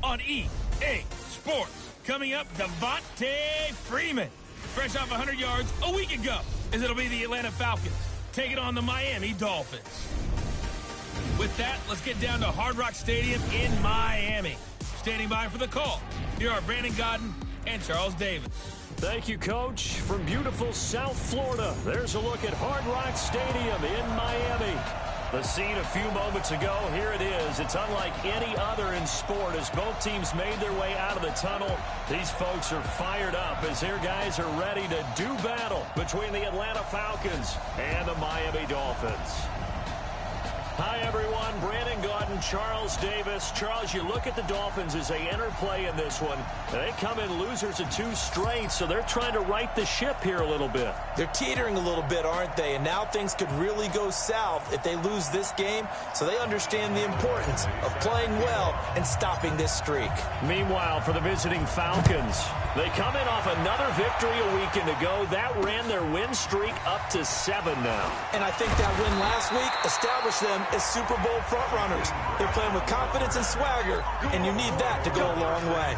on EA Sports. Coming up, Devontae Freeman, fresh off 100 yards a week ago, as it'll be the Atlanta Falcons taking on the Miami Dolphins. With that, let's get down to Hard Rock Stadium in Miami. Standing by for the call, here are Brandon Godden and Charles Davis. Thank you, Coach. From beautiful South Florida, there's a look at Hard Rock Stadium in Miami. The scene a few moments ago, here it is. It's unlike any other in sport as both teams made their way out of the tunnel. These folks are fired up as their guys are ready to do battle between the Atlanta Falcons and the Miami Dolphins. Hi, everyone. Brandon Godden, Charles Davis. Charles, you look at the Dolphins as they enter play in this one. They come in losers of 2 straight, so they're trying to right the ship here a little bit. They're teetering a little bit, aren't they? And now things could really go south if they lose this game, so they understand the importance of playing well and stopping this streak. Meanwhile, for the visiting Falcons, they come in off another victory a weekend ago. That ran their win streak up to 7 now. And I think that win last week established them as Super Bowl frontrunners. They're playing with confidence and swagger, and you need that to go a long way.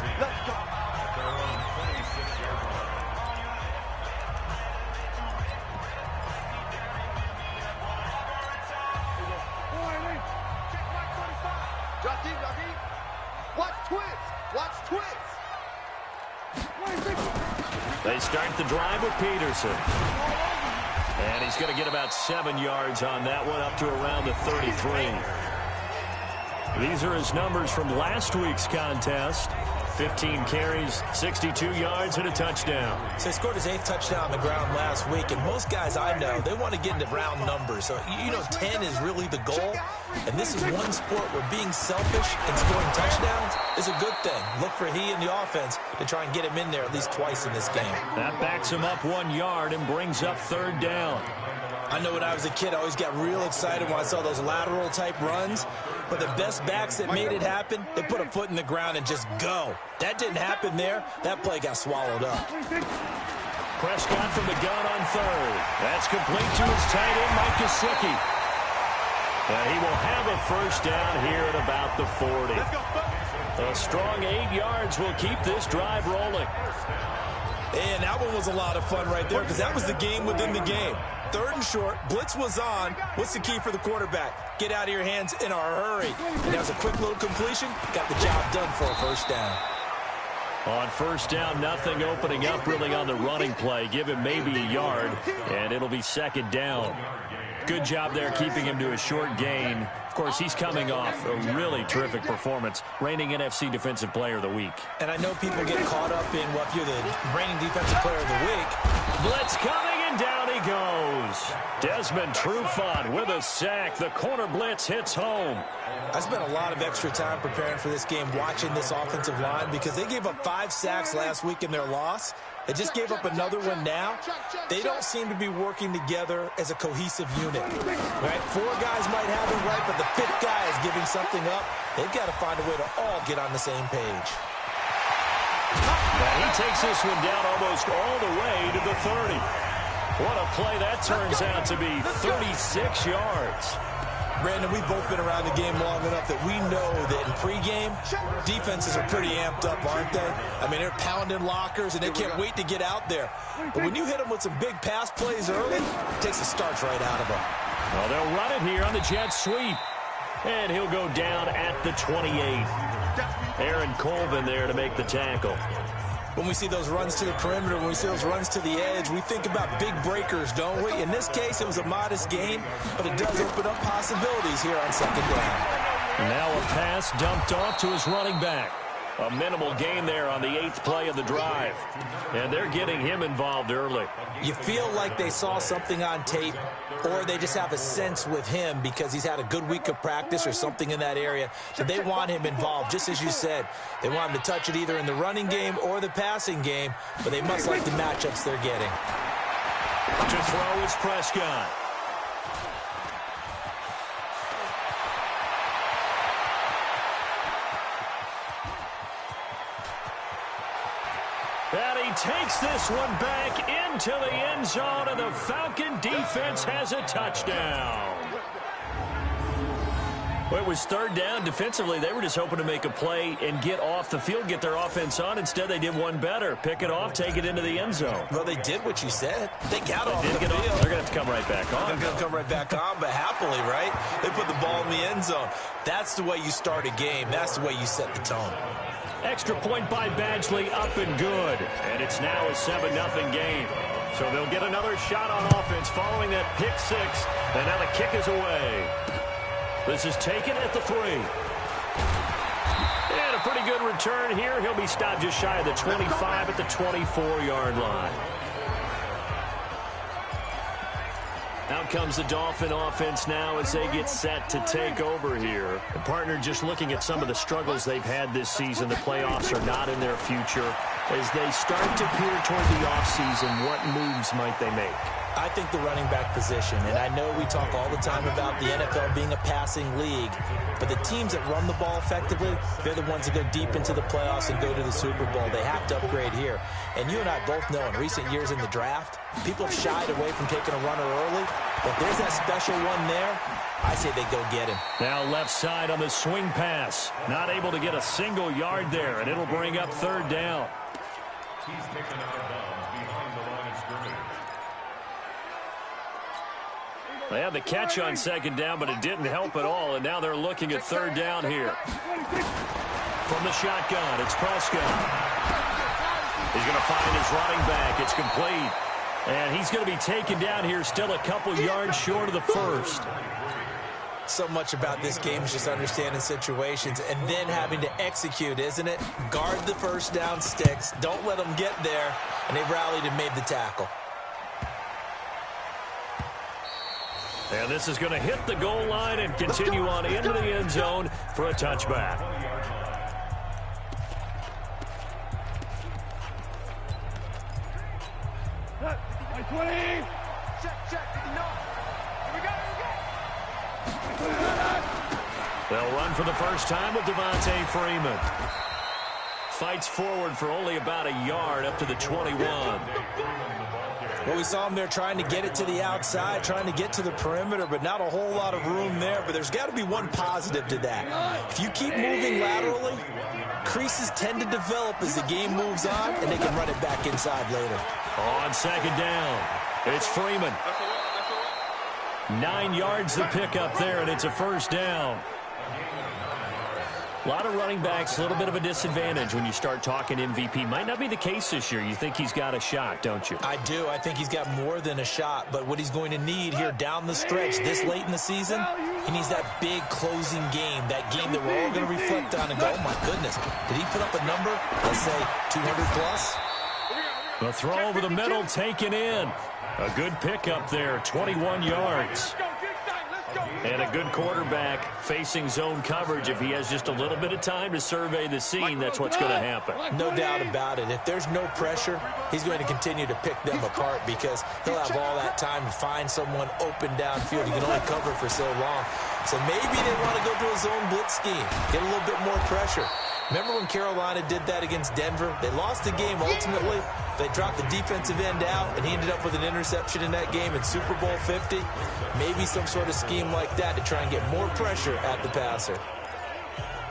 They start the drive with Peterson. And he's going to get about 7 yards on that one, up to around the 33. These are his numbers from last week's contest. 15 carries, 62 yards, and a touchdown. So he scored his 8th touchdown on the ground last week, and most guys I know, they want to get into round numbers. So, 10 is really the goal, and this is one sport where being selfish and scoring touchdowns is a good thing. Look for he and the offense to try and get him in there at least twice in this game. That backs him up 1 yard and brings up 3rd down. I know when I was a kid, I always got real excited when I saw those lateral-type runs. But the best backs that made it happen, they put a foot in the ground and just go. That didn't happen there. That play got swallowed up. Prescott from the gun on 3rd. That's complete to his tight end, Mike Gesicki. And he will have a 1st down here at about the 40. A strong 8 yards will keep this drive rolling. And that one was a lot of fun right there because that was the game within the game. 3rd and short, blitz was on. What's the key for the quarterback? Get out of your hands in a hurry. And that was a quick little completion. Got the job done for a 1st down. On 1st down, nothing opening up really on the running play. Give him maybe a yard, and it'll be 2nd down. Good job there keeping him to a short gain. Of course, he's coming off a really terrific performance, reigning NFC Defensive Player of the Week. And I know people get caught up in what you're the reigning Defensive Player of the Week. Blitz coming, and down he goes. Desmond Trufant with a sack. The corner blitz hits home. I spent a lot of extra time preparing for this game, watching this offensive line, because they gave up 5 sacks last week in their loss. They just gave up another one now. They don't seem to be working together as a cohesive unit. Right? 4 guys might have it right, but the 5th guy is giving something up. They've got to find a way to all get on the same page. And he takes this one down almost all the way to the 30. What a play that turns out to be, 36 yards. Brandon, we've both been around the game long enough that we know that in pregame, defenses are pretty amped up, aren't they? I mean, they're pounding lockers, and they can't wait to get out there. But when you hit them with some big pass plays early, it takes the starch right out of them. Well, they'll run it here on the jet sweep. And he'll go down at the 28. Aaron Colvin there to make the tackle. When we see those runs to the perimeter, when we see those runs to the edge, we think about big breakers, don't we? In this case, it was a modest gain, but it does open up possibilities here on 2nd down. Now a pass dumped off to his running back. A minimal gain there on the 8th play of the drive. And they're getting him involved early. You feel like they saw something on tape, or they just have a sense with him because he's had a good week of practice or something in that area that they want him involved. Just as you said, they want him to touch it either in the running game or the passing game, but they must like the matchups they're getting. To throw is Prescott. And he takes this one back into the end zone, and the Falcon defense has a touchdown. Well, it was third down. Defensively, they were just hoping to make a play and get off the field, get their offense on. Instead, they did one better. Pick it off, take it into the end zone. Well, they did what you said. They got off the field. They're going to have to come right back on. They're going to come right back on, but happily, right? They put the ball in the end zone. That's the way you start a game. That's the way you set the tone. Extra point by Badgley, up and good. And it's now a 7-0 game. So they'll get another shot on offense following that pick six. And now the kick is away. This is taken at the 3. And a pretty good return here. He'll be stopped just shy of the 25 at the 24-yard line. Out comes the Dolphin offense now as they get set to take over here. The partner just looking at some of the struggles they've had this season. The playoffs are not in their future. As they start to peer toward the offseason, what moves might they make? I think the running back position, and I know we talk all the time about the NFL being a passing league, but the teams that run the ball effectively, they're the ones that go deep into the playoffs and go to the Super Bowl. They have to upgrade here. And you and I both know in recent years in the draft, people have shied away from taking a runner early, but there's that special one there. I say they go get him. Now left side on the swing pass. Not able to get a single yard there, and it'll bring up third down. He's taken out of bounds behind the line of scrimmage. They had the catch on second down, but it didn't help at all, and now they're looking at third down here. From the shotgun, it's Prescott. He's going to find his running back. It's complete. And he's going to be taken down here, still a couple yards short of the first. So much about this game is just understanding situations and then having to execute, isn't it? Guard the first down sticks. Don't let them get there. And they rallied and made the tackle. And this is going to hit the goal line and continue on into the end zone for a touchback. They'll run for the first time with Devontae Freeman. Fights forward for only about a yard up to the 21. Well, we saw him there trying to get it to the outside, trying to get to the perimeter, but not a whole lot of room there. But there's got to be one positive to that. If you keep moving laterally, creases tend to develop as the game moves on, and they can run it back inside later. On second down, it's Freeman. 9 yards to pick up there, and it's a first down. A lot of running backs, a little bit of a disadvantage when you start talking MVP. Might not be the case this year. You think he's got a shot, don't you? I do. I think he's got more than a shot. But what he's going to need here down the stretch this late in the season, he needs that big closing game, that game that we're all going to reflect on and go, oh, my goodness, did he put up a number, let's say, 200-plus? The throw over the middle taken in. A good pickup there, 21 yards. And a good quarterback facing zone coverage. If he has just a little bit of time to survey the scene, that's what's going to happen. No doubt about it. If there's no pressure, he's going to continue to pick them apart because he'll have all that time to find someone open downfield. He can only cover for so long. So maybe they want to go to a zone blitz scheme, get a little bit more pressure. Remember when Carolina did that against Denver? They lost the game ultimately. They dropped the defensive end out, and he ended up with an interception in that game in Super Bowl 50. Maybe some sort of scheme like that to try and get more pressure at the passer.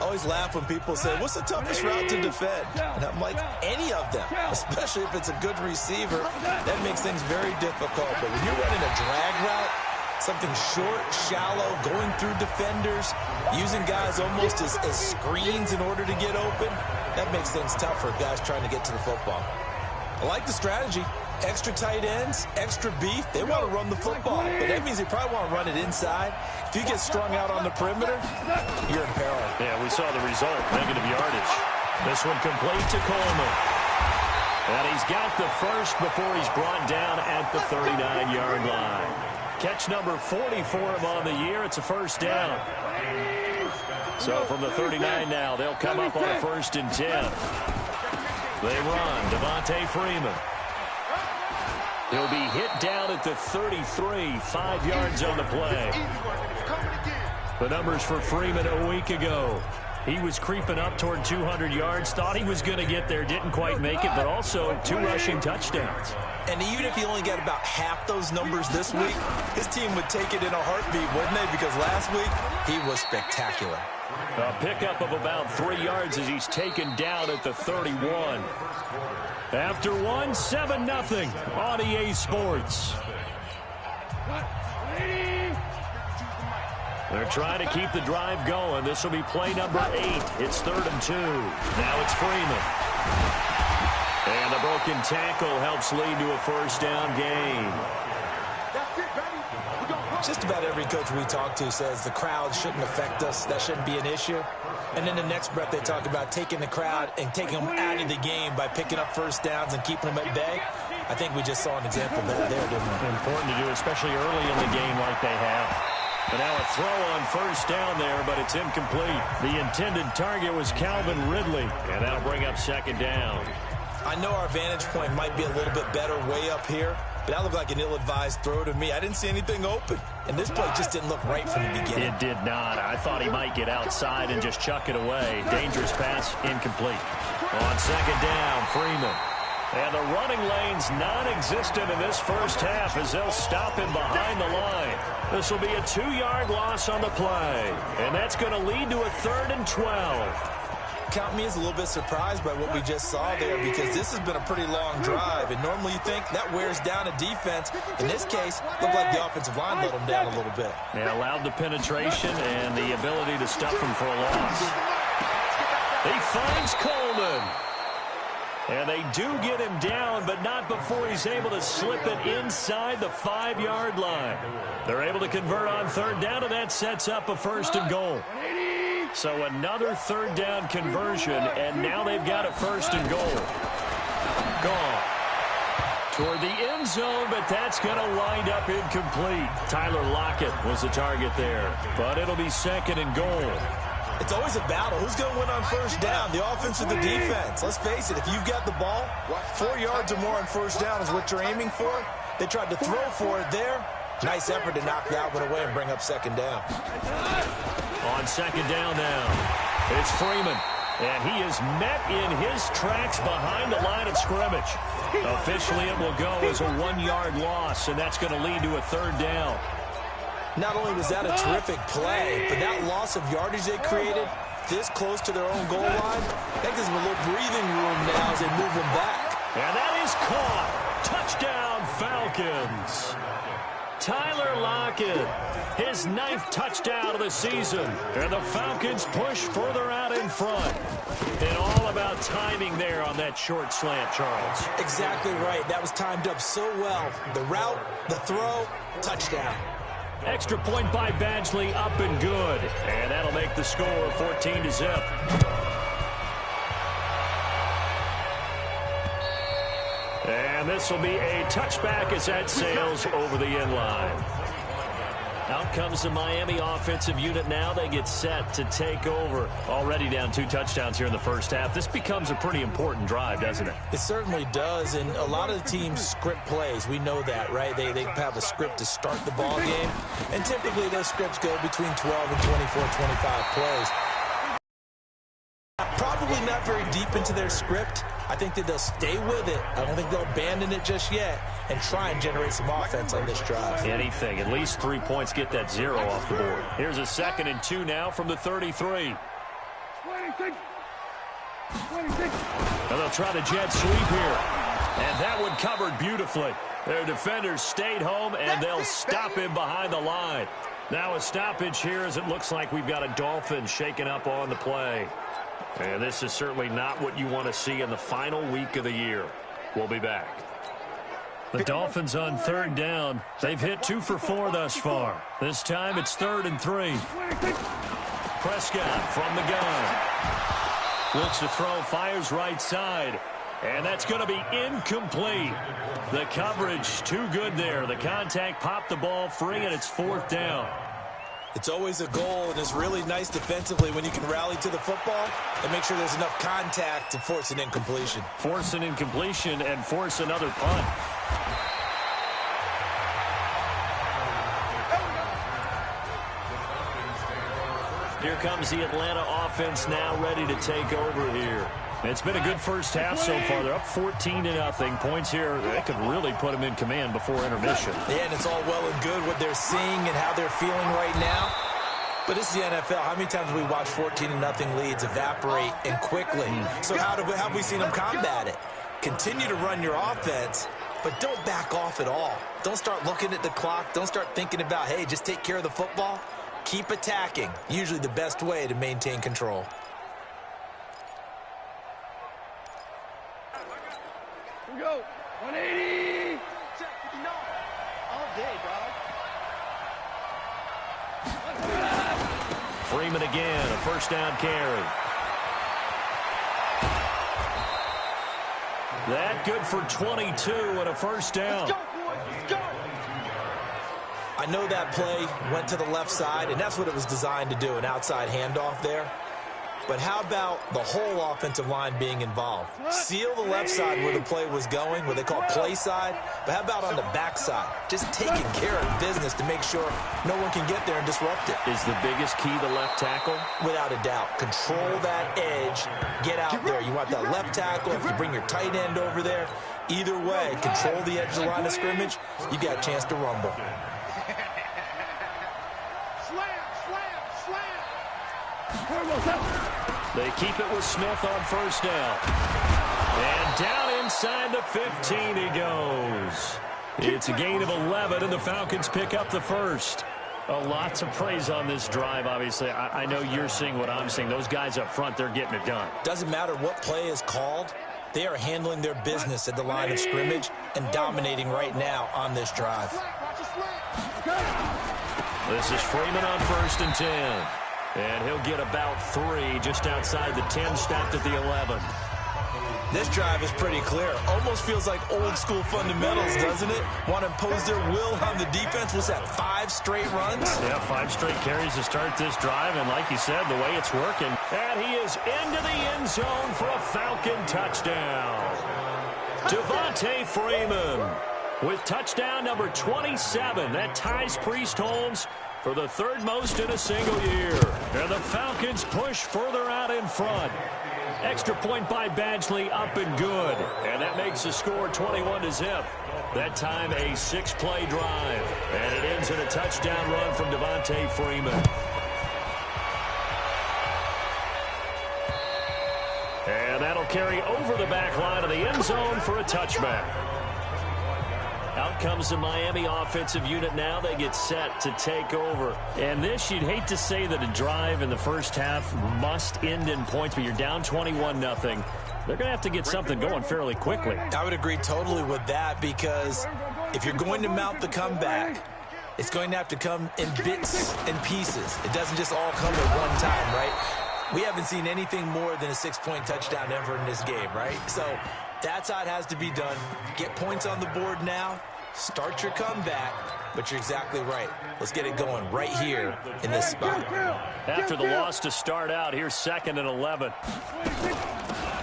I always laugh when people say, what's the toughest route to defend? And I'm like, any of them, especially if it's a good receiver. That makes things very difficult. But when you're running a drag route, something short, shallow, going through defenders, using guys almost as screens in order to get open, that makes things tough for guys trying to get to the football. I like the strategy. Extra tight ends, extra beef. They want to run the football, but that means they probably want to run it inside. If you get strung out on the perimeter, you're in peril. Yeah, we saw the result, negative yardage. This one complete to Coleman. And he's got the first before he's brought down at the 39-yard line. Catch number 40 for him on the year. It's a first down. So from the 39 now, they'll come up on a 1st and 10. They run. Devontae Freeman. He'll be hit down at the 33, 5 yards on the play. The numbers for Freeman a week ago. He was creeping up toward 200 yards, thought he was going to get there, didn't quite make it, but also 2 rushing touchdowns. And even if he only got about half those numbers this week, his team would take it in a heartbeat, wouldn't they? Because last week, he was spectacular. A pickup of about 3 yards as he's taken down at the 31. After one, 7-0 on EA Sports. They're trying to keep the drive going. This will be play number 8. It's 3rd and 2. Now it's Freeman. And the broken tackle helps lead to a first down gain. Just about every coach we talk to says the crowd shouldn't affect us. That shouldn't be an issue. And in the next breath, they talk about taking the crowd and taking them out of the game by picking up first downs and keeping them at bay. I think we just saw an example of that there, didn't we? Important to do, especially early in the game like they have. And now a throw on first down there, but it's incomplete. The intended target was Calvin Ridley, and that'll bring up 2nd down. I know our vantage point might be a little bit better way up here, but that looked like an ill-advised throw to me. I didn't see anything open, and this play just didn't look right from the beginning. It did not. I thought he might get outside and just chuck it away. Dangerous pass, incomplete. On 2nd down, Freeman. And the running lane's non-existent in this first half as they'll stop him behind the line. This will be a 2-yard loss on the play, and that's going to lead to a 3rd and 12. Count me as a little bit surprised by what we just saw there because this has been a pretty long drive, and normally you think that wears down a defense. In this case, looked like the offensive line let them down a little bit. They allowed the penetration and the ability to stuff him for a loss. He finds Coleman. And they do get him down, but not before he's able to slip it inside the 5-yard line. They're able to convert on 3rd down, and that sets up a 1st and goal. So another 3rd down conversion, and now they've got a 1st and goal. Gone. Toward the end zone, but that's going to wind up incomplete. Tyler Lockett was the target there, but it'll be 2nd and goal. It's always a battle. Who's going to win on first down, the offense or the defense? Let's face it, if you've got the ball, 4 yards or more on first down is what you're aiming for. They tried to throw for it there. Nice effort to knock that one away and bring up 2nd down. On 2nd down now, it's Freeman. And he is met in his tracks behind the line of scrimmage. Officially, it will go as a 1-yard loss, and that's going to lead to a 3rd down. Not only was that a terrific play, but that loss of yardage they created this close to their own goal line, that gives them a little breathing room now as they move them back. And that is caught. Touchdown, Falcons. Tyler Lockett, his 9th touchdown of the season. And the Falcons push further out in front. And all about timing there on that short slant, Charles. Exactly right. That was timed up so well. The route, the throw, touchdown. Extra point by Badgley, up and good. And that'll make the score 14-0. And this will be a touchback as that sails over the end line. Out comes the Miami offensive unit now. They get set to take over. Already down 2 touchdowns here in the first half. This becomes a pretty important drive, doesn't it? It certainly does, and a lot of the teams script plays. We know that, right? They have a script to start the ball game, and typically those scripts go between 12 and 24, 25 plays. Probably not very deep into their script. I think that they'll stay with it. I don't think they'll abandon it just yet and try and generate some offense on this drive. Anything. At least 3 points, get that 0 off the board. Here's a 2nd and 2 now from the 33. 26. And they'll try the jet sweep here. And that one covered beautifully. Their defenders stayed home, and they'll stop him behind the line. Now a stoppage here as it looks like we've got a Dolphin shaking up on the play. And this is certainly not what you want to see in the final week of the year. We'll be back. The Dolphins on 3rd down. They've hit 2 for 4 thus far. This time it's 3rd and 3. Prescott from the gun. Looks to throw, fires right side. And that's going to be incomplete. The coverage too good there. The contact popped the ball free, and it's 4th down. It's always a goal, and it's really nice defensively when you can rally to the football and make sure there's enough contact to force an incompletion. Force an incompletion and force another punt. Here comes the Atlanta offense now ready to take over here. It's been a good first half so far. They're up 14-0. Points here, they could really put them in command before intermission. Yeah, and it's all well and good what they're seeing and how they're feeling right now. But this is the NFL. How many times have we watched 14-0 leads evaporate and quickly? So how have we seen them combat it? Continue to run your offense, but don't back off at all. Don't start looking at the clock. Don't start thinking about, hey, just take care of the football. Keep attacking. Usually the best way to maintain control. Here we go. 180. All day, dog. Freeman again, a first down carry. That good for 22 and a first down. Let's go, boys. Let's go. I know that play went to the left side, and that's what it was designed to do, an outside handoff there. But how about the whole offensive line being involved? Seal the left side where the play was going, what they call play side. But how about on the back side? Just taking care of business to make sure no one can get there and disrupt it. Is the biggest key the left tackle? Without a doubt. Control that edge. Get out there. You want that left tackle. If you bring your tight end over there, either way, control the edge of the line of scrimmage, you got a chance to rumble. They keep it with Smith on first down. And down inside the 15 he goes. It's a gain of 11, and the Falcons pick up the first. A lot to praise on this drive, obviously. I know you're seeing what I'm seeing. Those guys up front, they're getting it done. Doesn't matter what play is called. They are handling their business at the line of scrimmage and dominating right now on this drive. This is Freeman on 1st and 10. And he'll get about 3 just outside the 10, stopped at the 11. This drive is pretty clear. Almost feels like old school fundamentals, doesn't it? Want to impose their will on the defense. Was that 5 straight runs? Yeah, 5 straight carries to start this drive. And like you said, the way it's working. And he is into the end zone for a Falcon touchdown. Devontae Freeman with touchdown number 27. That ties Priest Holmes for the 3rd most in a single year. And the Falcons push further out in front. Extra point by Badgley, up and good. And that makes the score 21-0. That time a 6-play drive. And it ends in a touchdown run from Devontae Freeman. And that'll carry over the back line of the end zone for a touchback. Out comes the Miami offensive unit now. They get set to take over. And this, you'd hate to say that a drive in the first half must end in points, but you're down 21-0. They're going to have to get something going fairly quickly. I would agree totally with that, because if you're going to mount the comeback, it's going to have to come in bits and pieces. It doesn't just all come at one time, right? We haven't seen anything more than a 6-point touchdown ever in this game, right? So that's how it has to be done. Get points on the board now. Start your comeback. But you're exactly right. Let's get it going right here in this spot. After the loss to start out, here's 2nd and 11.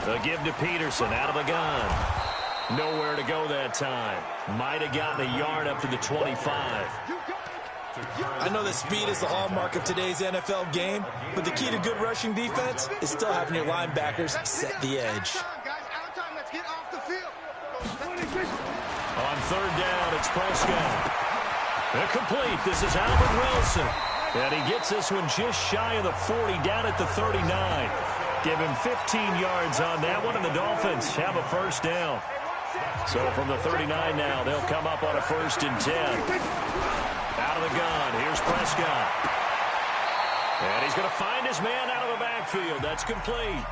The give to Peterson out of the gun. Nowhere to go that time. Might have gotten a yard up to the 25. I know that speed is the hallmark of today's NFL game, but the key to good rushing defense is still having your linebackers set the edge. On 3rd down, it's Prescott. Incomplete. This is Albert Wilson. And he gets this one just shy of the 40, down at the 39. Give him 15 yards on that one, and the Dolphins have a first down. So from the 39 now, they'll come up on a 1st and 10. Out of the gun, here's Prescott. And he's going to find his man out of the backfield. That's complete.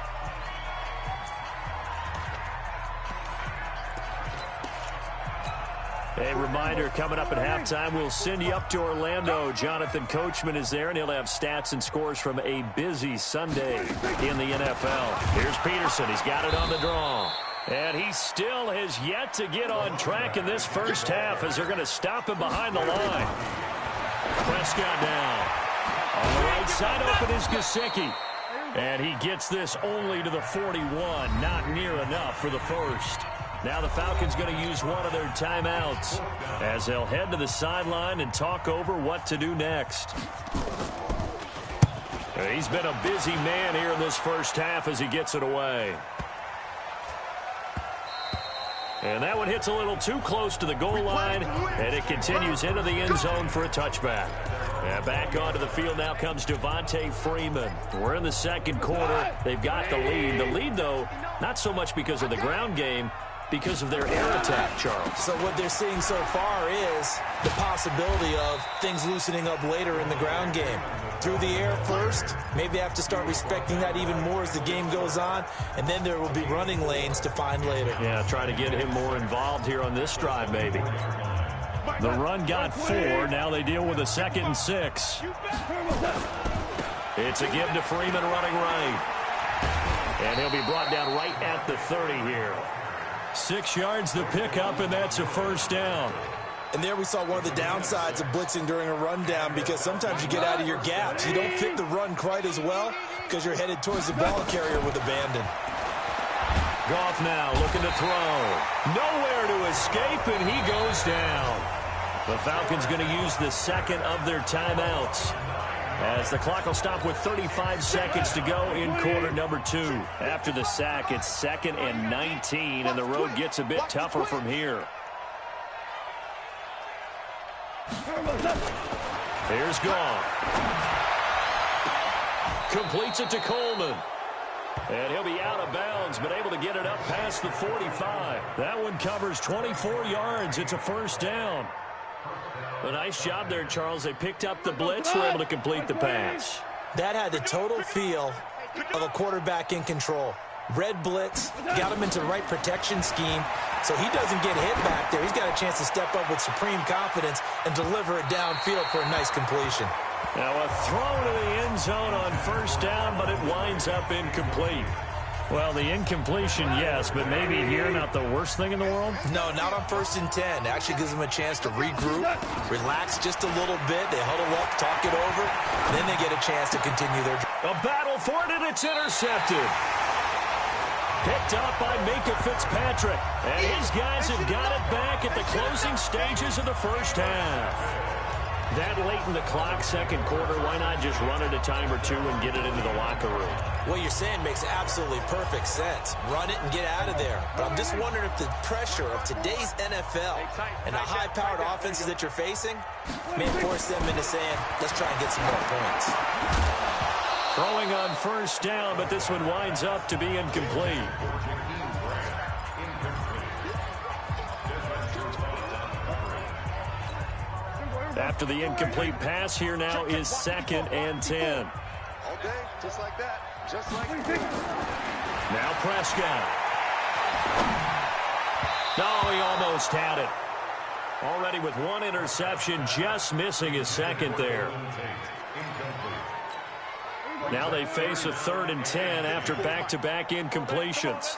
A reminder, coming up at halftime, we'll send you up to Orlando. Jonathan Coachman is there, and he'll have stats and scores from a busy Sunday in the NFL. Here's Peterson. He's got it on the draw. And he still has yet to get on track in this first half, as they're going to stop him behind the line. Prescott down. On the right side, open is Gesicki. And he gets this only to the 41. Not near enough for the first. Now the Falcons going to use one of their timeouts as they'll head to the sideline and talk over what to do next. He's been a busy man here in this first half as he gets it away. And that one hits a little too close to the goal line, and it continues into the end zone for a touchback. And back onto the field now comes Devontae Freeman. We're in the second quarter. They've got the lead. The lead, though, not so much because of the ground game, because of their air attack, Charles. So what they're seeing so far is the possibility of things loosening up later in the ground game. Through the air first, maybe they have to start respecting that even more as the game goes on, and then there will be running lanes to find later. Yeah, try to get him more involved here on this drive, maybe. The run got 4. Now they deal with a 2nd and 6. It's a give to Freeman running right. And he'll be brought down right at the 30 here. 6 yards the pickup, and that's a first down. And there we saw one of the downsides of blitzing during a rundown, because sometimes you get out of your gaps. You don't fit the run quite as well because you're headed towards the ball carrier with abandon. Goff now looking to throw. Nowhere to escape, and he goes down. The Falcons going to use the second of their timeouts, as the clock will stop with 35 seconds to go in quarter number 2. After the sack, it's 2nd and 19, and the road gets a bit tougher from here. Here's Goff. Completes it to Coleman. And he'll be out of bounds, but able to get it up past the 45. That one covers 24 yards. It's a first down. A nice job there, Charles. They picked up the blitz, were able to complete the pass. That had the total feel of a quarterback in control. Red blitz, got him into the right protection scheme, so he doesn't get hit back there. He's got a chance to step up with supreme confidence and deliver it downfield for a nice completion. Now a throw to the end zone on first down, but it winds up incomplete. Well, the incompletion, yes, but maybe here not the worst thing in the world? No, not on 1st and 10. It actually gives them a chance to regroup, relax just a little bit. They huddle up, talk it over, and then they get a chance to continue their journey. A battle for it, and it's intercepted. Picked up by Minka Fitzpatrick, and his guys have got it back at the closing stages of the first half. That late in the clock, second quarter, why not just run it a time or two and get it into the locker room? What you're saying makes absolutely perfect sense. Run it and get out of there. But I'm just wondering if the pressure of today's NFL and the high-powered offenses that you're facing may force them into saying, let's try and get some more points. Throwing on first down, but this one winds up to be incomplete. After the incomplete pass, here now is 2nd and 10. All day, just like that. Just like now Prescott. No, he almost had it. Already with one interception, just missing his second there. Now they face a 3rd and 10 after back-to-back incompletions.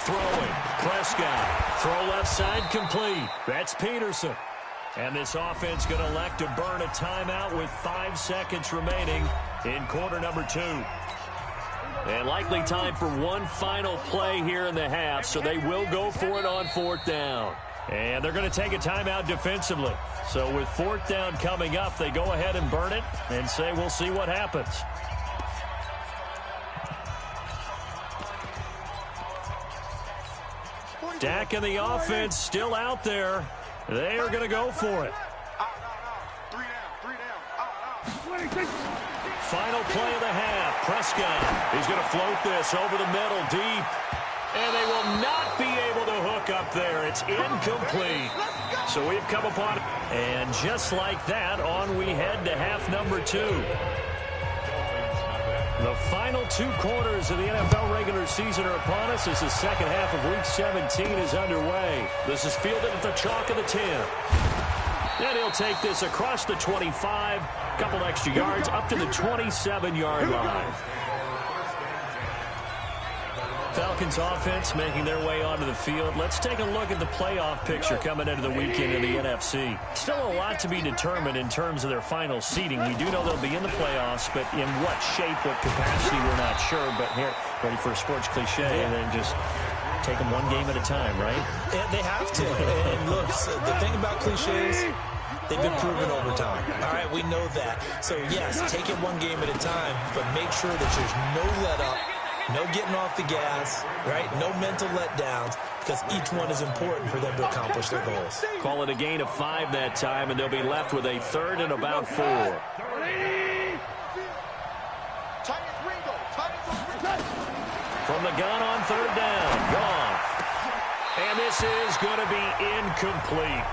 Throwing, Prescott. Throw left side complete. That's Peterson. And this offense going to elect to burn a timeout with 5 seconds remaining in quarter number 2. And likely time for one final play here in the half, so they will go for it on 4th down. And they're going to take a timeout defensively. So with 4th down coming up, they go ahead and burn it and say we'll see what happens. Dak and the offense still out there. They are going to go for it. Final play of the half. Prescott. He's going to float this over the middle deep. And they will not be able to hook up there. It's incomplete. So we've come upon it. And just like that, on we head to half number 2. The final 2 quarters of the NFL regular season are upon us as the second half of Week 17 is underway. This is fielded at the chalk of the 10. And he'll take this across the 25, couple extra yards, up to the 27-yard line. Falcons offense making their way onto the field. Let's take a look at the playoff picture coming into the weekend in the NFC. Still a lot to be determined in terms of their final seeding. We do know they'll be in the playoffs, but in what shape, what capacity, we're not sure. But here, ready for a sports cliche, and then just take them one game at a time, right? And they have to. And look, so the thing about cliches, They've been proven over time. All right, we know that. So, yes, take it one game at a time, but make sure that there's no let-up, no getting off the gas, right? No mental letdowns, because each one is important for them to accomplish their goals. Call it a gain of 5 that time, and they'll be left with a third and about 4. From the gun on third down, Goff. And this is going to be incomplete.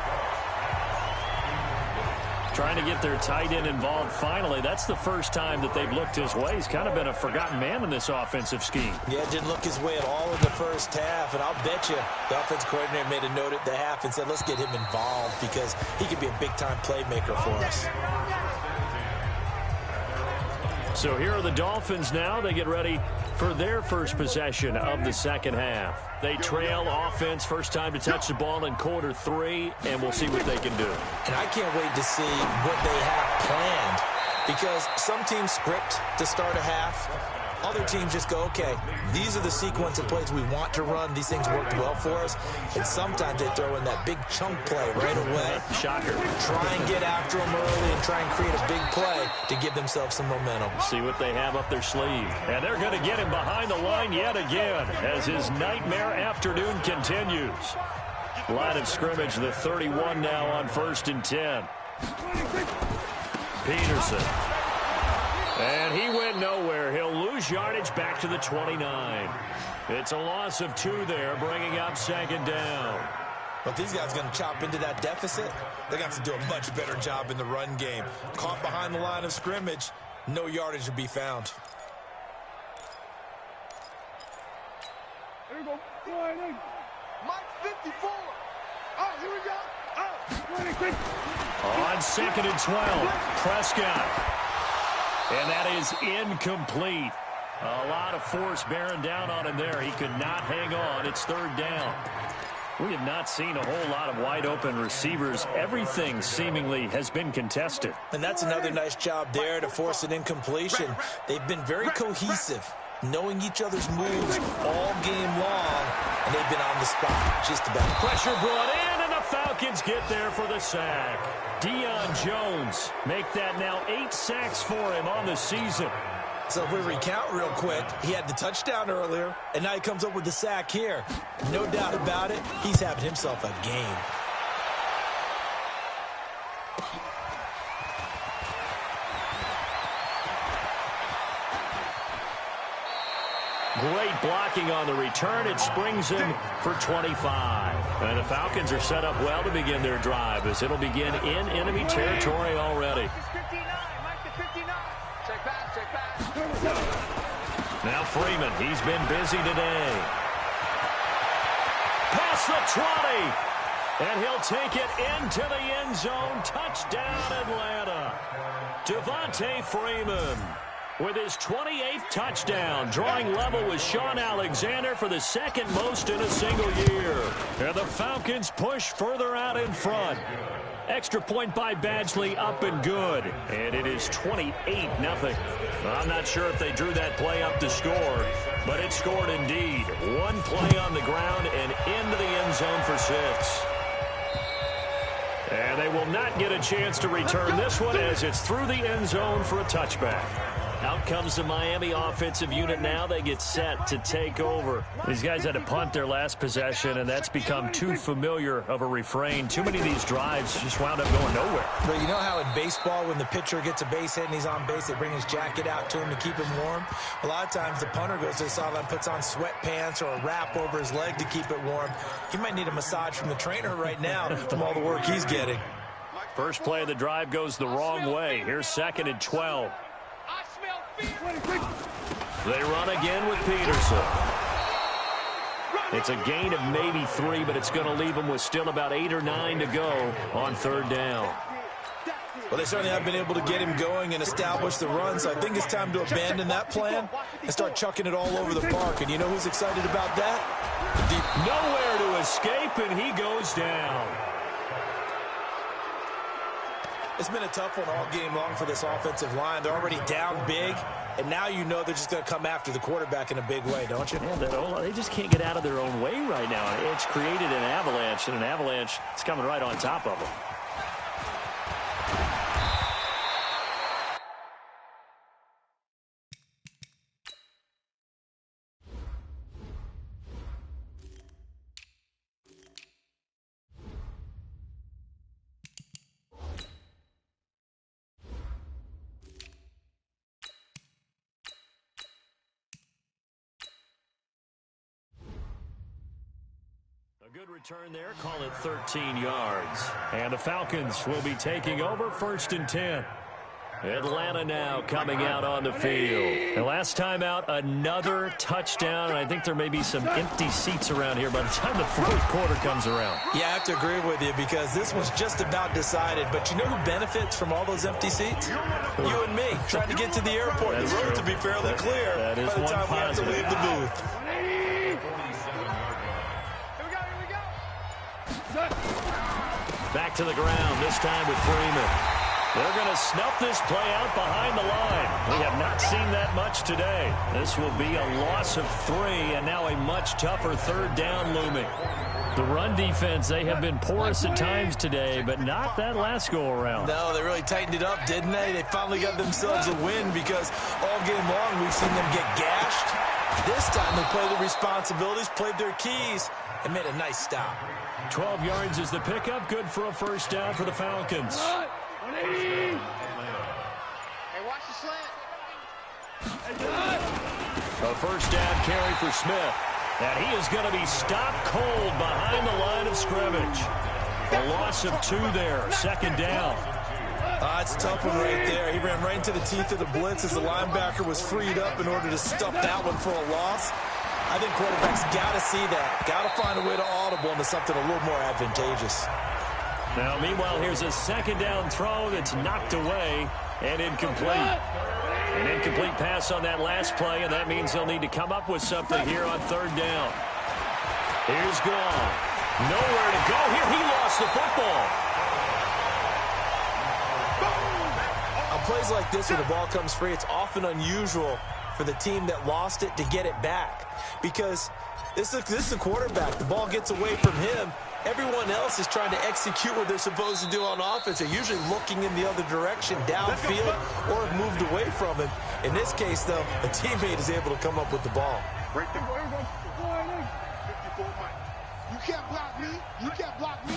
Trying to get their tight end involved finally. That's the first time that they've looked his way. He's kind of been a forgotten man in this offensive scheme. Yeah, didn't look his way at all in the first half. And I'll bet you the offense coordinator made a note at the half and said, let's get him involved because he could be a big-time playmaker for us. So here are the Dolphins now. They get ready for their first possession of the second half. They trail offense, first time to touch the ball in quarter 3, and we'll see what they can do. And I can't wait to see what they have planned because some teams script to start a half. Other teams just go, okay, these are the sequence of plays we want to run. These things worked well for us. And sometimes they throw in that big chunk play right away. Shocker. Try and get after them early and try and create a big play to give themselves some momentum. See what they have up their sleeve. And they're going to get him behind the line yet again as his nightmare afternoon continues. Line of scrimmage, the 31 now on 1st and 10. Peterson. And he went nowhere. He'll lose yardage back to the 29. It's a loss of 2 there, bringing up 2nd down. But these guys are going to chop into that deficit. They're going to have to do a much better job in the run game. Caught behind the line of scrimmage, no yardage to be found. Here we go. Mike 54. Oh, here we go. Oh. On 2nd and 12, Prescott. And that is incomplete. A lot of force bearing down on him there. He could not hang on. It's 3rd down. We have not seen a whole lot of wide-open receivers. Everything seemingly has been contested. And that's another nice job there to force an incompletion. They've been very cohesive, knowing each other's moves all game long, and they've been on the spot just about. Pressure brought in, and the Falcons get there for the sack. Deion Jones make that now 8 sacks for him on the season. So if we recount real quick, he had the touchdown earlier, and now he comes up with the sack here. No doubt about it, he's having himself a game. Great blocking on the return. It springs him for 25. And the Falcons are set up well to begin their drive as it'll begin in enemy territory already. Now Freeman, he's been busy today. Past the 20. And he'll take it into the end zone. Touchdown, Atlanta. Devontae Freeman with his 28th touchdown, drawing level with Sean Alexander for the 2nd most in a single year. And the Falcons push further out in front. Extra point by Badgley, up and good. And it is 28-0. I'm not sure if they drew that play up to score, but it scored indeed. One play on the ground and into the end zone for 6. And they will not get a chance to return this one as it's through the end zone for a touchback. Out comes the Miami offensive unit now. They get set to take over. These guys had to punt their last possession, and that's become too familiar of a refrain. Too many of these drives just wound up going nowhere. But you know how in baseball, when the pitcher gets a base hit and he's on base, they bring his jacket out to him to keep him warm? A lot of times the punter goes to the sideline, puts on sweatpants or a wrap over his leg to keep it warm. He might need a massage from the trainer right now from all the work he's getting. First play of the drive goes the wrong way. Here's 2nd and 12. They run again with Peterson. It's a gain of maybe 3, but it's going to leave them with still about 8 or 9 to go on 3rd down. Well, they certainly have been able to get him going and establish the run, so I think it's time to abandon that plan and start chucking it all over the park. And you know who's excited about that? Nowhere to escape, and he goes down. It's been a tough one all game long for this offensive line. They're already down big, and now you know they're just going to come after the quarterback in a big way, don't you? Yeah, they just can't get out of their own way right now. It's created an avalanche, and an avalanche is coming right on top of them. good return there. Call it 13 yards. And the Falcons will be taking over 1st and 10. Atlanta now coming out on the field. And last time out, another touchdown. And I think there may be some empty seats around here by the time the 4th quarter comes around. Yeah, I have to agree with you because this was just about decided. But you know who benefits from all those empty seats? You and me, trying to get to the airport. That's the road true. to be fairly clear That is by the one time we have to positive. leave the booth. Back to the ground, this time with Freeman. They're going to snuff this play out behind the line. We have not seen that much today. This will be a loss of 3, and now a much tougher 3rd down looming. The run defense, they have been porous at times today, but not that last go-around. No, they really tightened it up, didn't they? They finally got themselves a win because all game long we've seen them get gashed. This time they played their responsibilities, played their keys, and made a nice stop. 12 yards is the pickup. Good for a 1st down for the Falcons. Hey, watch the slant. A 1st down carry for Smith. And he is going to be stopped cold behind the line of scrimmage. A loss of 2 there. 2nd down. It's a tough one right there. He ran right into the teeth of the blitz as the linebacker was freed up in order to stuff that one for a loss. I think quarterbacks got to see that. Got to find a way to audible into something a little more advantageous. Now, meanwhile, here's a 2nd down throw that's knocked away and incomplete. An incomplete pass on that last play, and that means they'll need to come up with something here on 3rd down. Here's Gone. Nowhere to go here. He lost the football. On plays like this where the ball comes free, it's often unusual for the team that lost it to get it back. Because this is the quarterback. The ball gets away from him. Everyone else is trying to execute what they're supposed to do on offense. They're usually looking in the other direction, downfield, or have moved away from him. In this case, though, a teammate is able to come up with the ball. Right there. 54 Mike. You can't block me. You can't block me.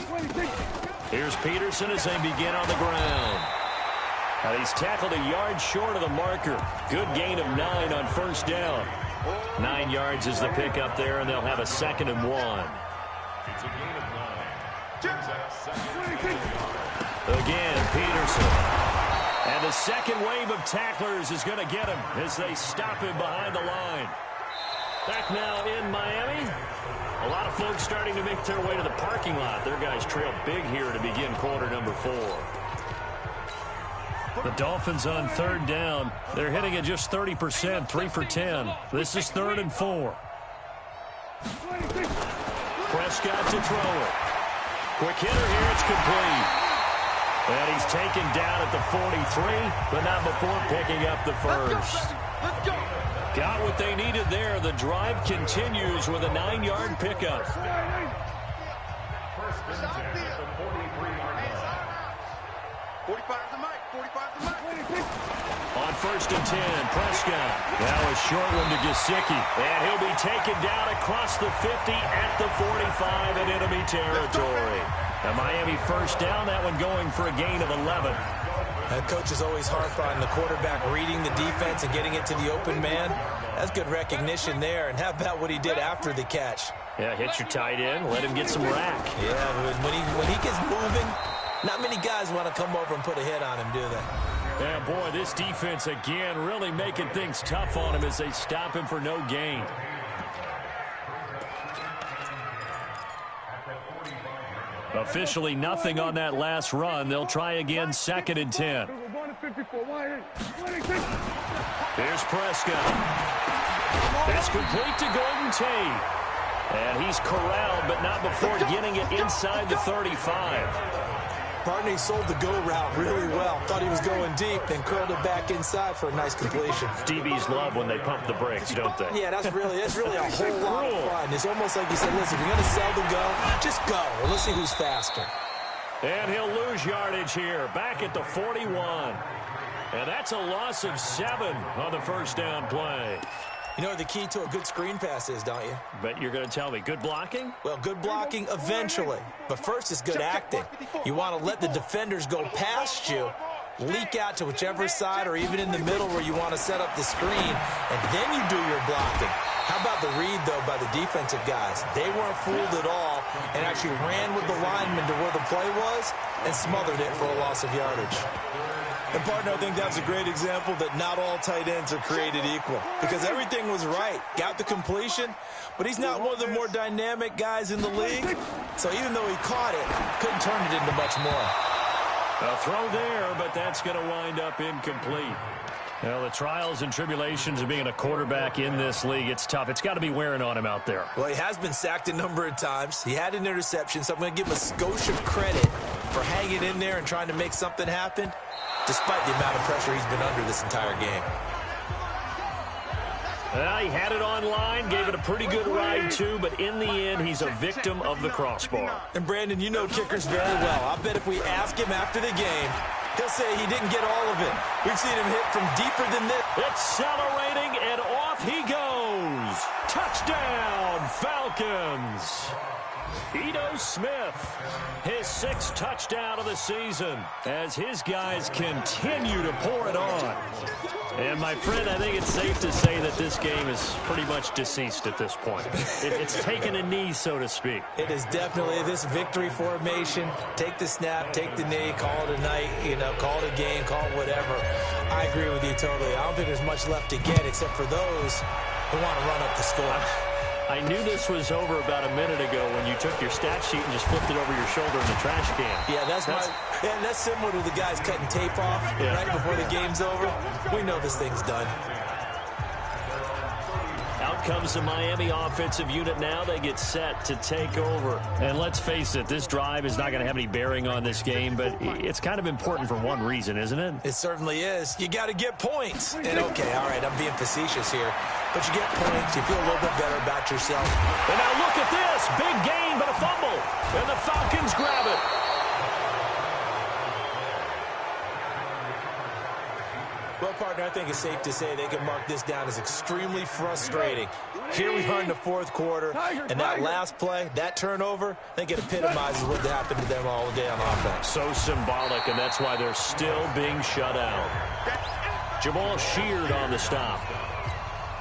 Here's Peterson as they begin on the ground. And he's tackled a yard short of the marker. Good gain of 9 on 1st down. 9 yards is the pickup there, and they'll have a 2nd and 1. It's a gain of 9. Again, Peterson. And the second wave of tacklers is going to get him as they stop him behind the line. Back now in Miami. A lot of folks starting to make their way to the parking lot. Their guys trail big here to begin quarter number 4. The Dolphins on 3rd down. They're hitting at just 30%, 3 for 10. This is 3rd and 4. Prescott to throw it. Quick hitter here, it's complete. And he's taken down at the 43, but not before picking up the 1st. Let's go. Got what they needed there. The drive continues with a 9-yard pickup. First and 10 at the 43-yard line. 45 to Mike. 45 to Mike. On 1st and 10, Prescott. Now a short one to Gesicki. And he'll be taken down across the 50 at the 45 in enemy territory. A Miami 1st down, that one going for a gain of 11. That coach is always harp on the quarterback reading the defense and getting it to the open man. That's good recognition there. And how about what he did after the catch? Yeah, hit your tight end, let him get some rack. Yeah, when he gets moving, not many guys want to come over and put a hit on him, do they? Yeah, boy, this defense again really making things tough on him as they stop him for no gain. Officially nothing on that last run. They'll try again 2nd and 10. Here's Prescott. It's complete to Golden Tate. And he's corralled, but not before getting it inside the 35. Partney sold the go route really well. Thought he was going deep, then curled it back inside for a nice completion. DBs love when they pump the brakes, don't they? Yeah, that's really a whole lot of fun. It's almost like you said, listen, if you're going to sell the go, just go. And let's see who's faster. And he'll lose yardage here, back at the 41. And that's a loss of 7 on the 1st down play. You know what the key to a good screen pass is, don't you? But you're going to tell me, good blocking? Well, good blocking eventually. But first is good acting. You want to let the defenders go past you, leak out to whichever side or even in the middle where you want to set up the screen, and then you do your blocking. How about the read, though, by the defensive guys? They weren't fooled at all and actually ran with the lineman to where the play was and smothered it for a loss of yardage. And, partner, I think that's a great example that not all tight ends are created equal because everything was right. Got the completion, but he's not one of the more dynamic guys in the league. So even though he caught it, couldn't turn it into much more. A throw there, but that's going to wind up incomplete. Well, the trials and tribulations of being a quarterback in this league, it's tough. It's got to be wearing on him out there. Well, he has been sacked a number of times. He had an interception, so I'm going to give him a skosh of credit for hanging in there and trying to make something happen, despite the amount of pressure he's been under this entire game. He had it online, gave it a pretty good ride, too, but in the end, he's a victim of the crossbar. And, Brandon, you know kickers very well. I bet if we ask him after the game, he'll say he didn't get all of it. We've seen him hit from deeper than this. Accelerating, and off he goes. Touchdown, Falcons. Ito Smith, his 6th touchdown of the season as his guys continue to pour it on. And, my friend, I think it's safe to say that this game is pretty much deceased at this point. It's taken a knee, so to speak. It is definitely this victory formation. Take the snap, take the knee, call it a night, call it a game, call it whatever. I agree with you totally. I don't think there's much left to get except for those who want to run up the score. I knew this was over about a minute ago when you took your stat sheet and just flipped it over your shoulder in the trash can. Yeah, that's similar to the guys cutting tape off right before the game's over. We know this thing's done. Out comes the Miami offensive unit now. They get set to take over. And let's face it, this drive is not going to have any bearing on this game, but it's kind of important for one reason, isn't it? It certainly is. You got to get points. And, okay, all right, I'm being facetious here. But you get points, you feel a little bit better about yourself. And now look at this. Big gain, but a fumble. And the Falcons grab it. Well, partner, I think it's safe to say they can mark this down as extremely frustrating. Here we are in the 4th quarter, and that last play, that turnover, I think it epitomizes what happened to them all day on offense. So symbolic, and that's why they're still being shut out. Jamal Sheard on the stop.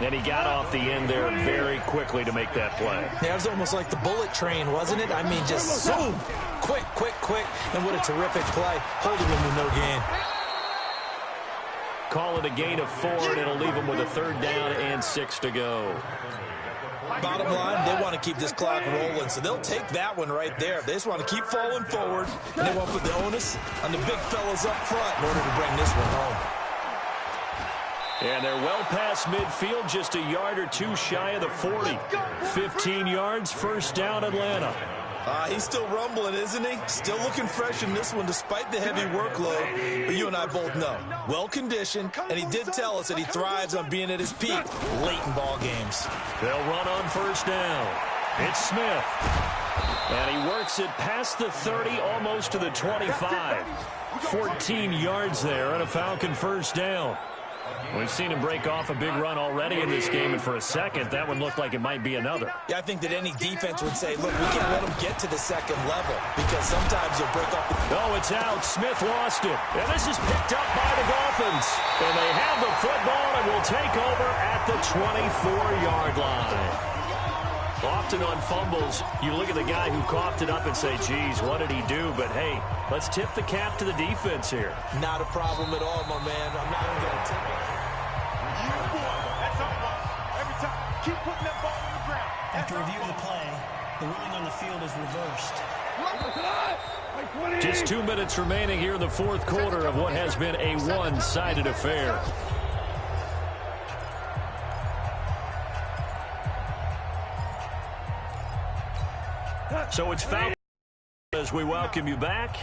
And he got off the end there very quickly to make that play. Yeah, it was almost like the bullet train, wasn't it? I mean, just zoom, quick, and what a terrific play, holding him to no gain. Call it a gain of 4, and it'll leave them with a 3rd down and 6 to go. Bottom line, they want to keep this clock rolling, so they'll take that one right there. They just want to keep falling forward, and they want to put the onus on the big fellas up front in order to bring this one home. And they're well past midfield, just a yard or 2 shy of the 40. 15 yards, 1st down, Atlanta. He's still rumbling, isn't he? Still looking fresh in this one despite the heavy workload. But you and I both know, well-conditioned, and he did tell us that he thrives on being at his peak late in ball games. They'll run on 1st down. It's Smith. And he works it past the 30, almost to the 25. 14 yards there and a Falcon 1st down. We've seen him break off a big run already in this game, and for a second, that one looked like it might be another. Yeah, I think that any defense would say, look, we can't let him get to the 2nd level because sometimes you'll break off. Oh, it's out. Smith lost it. And this is picked up by the Dolphins. And they have the football and will take over at the 24-yard line. Often on fumbles, you look at the guy who coughed it up and say, geez, what did he do? But, hey, let's tip the cap to the defense here. Not a problem at all, my man. I'm not even going to tip it. That's all. Every time. Keep putting that ball on the ground. After review of the play, the ruling on the field is reversed. Just 2 minutes remaining here in the 4th quarter of what has been a one-sided affair. So it's Falcons as we welcome you back.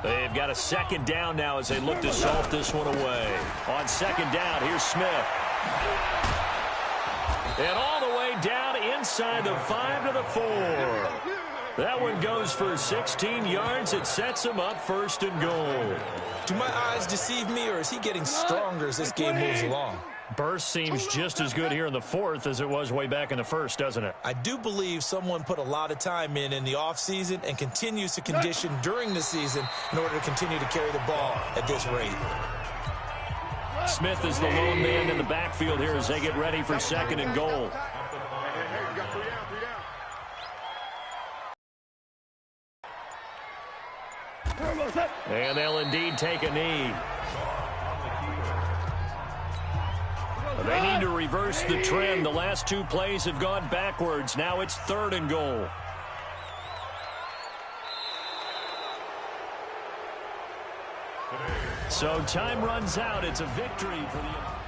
They've got a 2nd down now as they look to salt this one away. On 2nd down, here's Smith. And all the way down inside the 5 to the 4. That one goes for 16 yards. It sets him up 1st and goal. Do my eyes deceive me, or is he getting stronger as this game moves along? Burst seems just as good here in the 4th as it was way back in the 1st, doesn't it? I do believe someone put a lot of time in the offseason and continues to condition during the season in order to continue to carry the ball at this rate. Smith is the lone man in the backfield here as they get ready for 2nd and goal. And they'll indeed take a knee. They need to reverse the trend. The last two plays have gone backwards. Now it's 3rd and goal. So time runs out. It's a victory for the...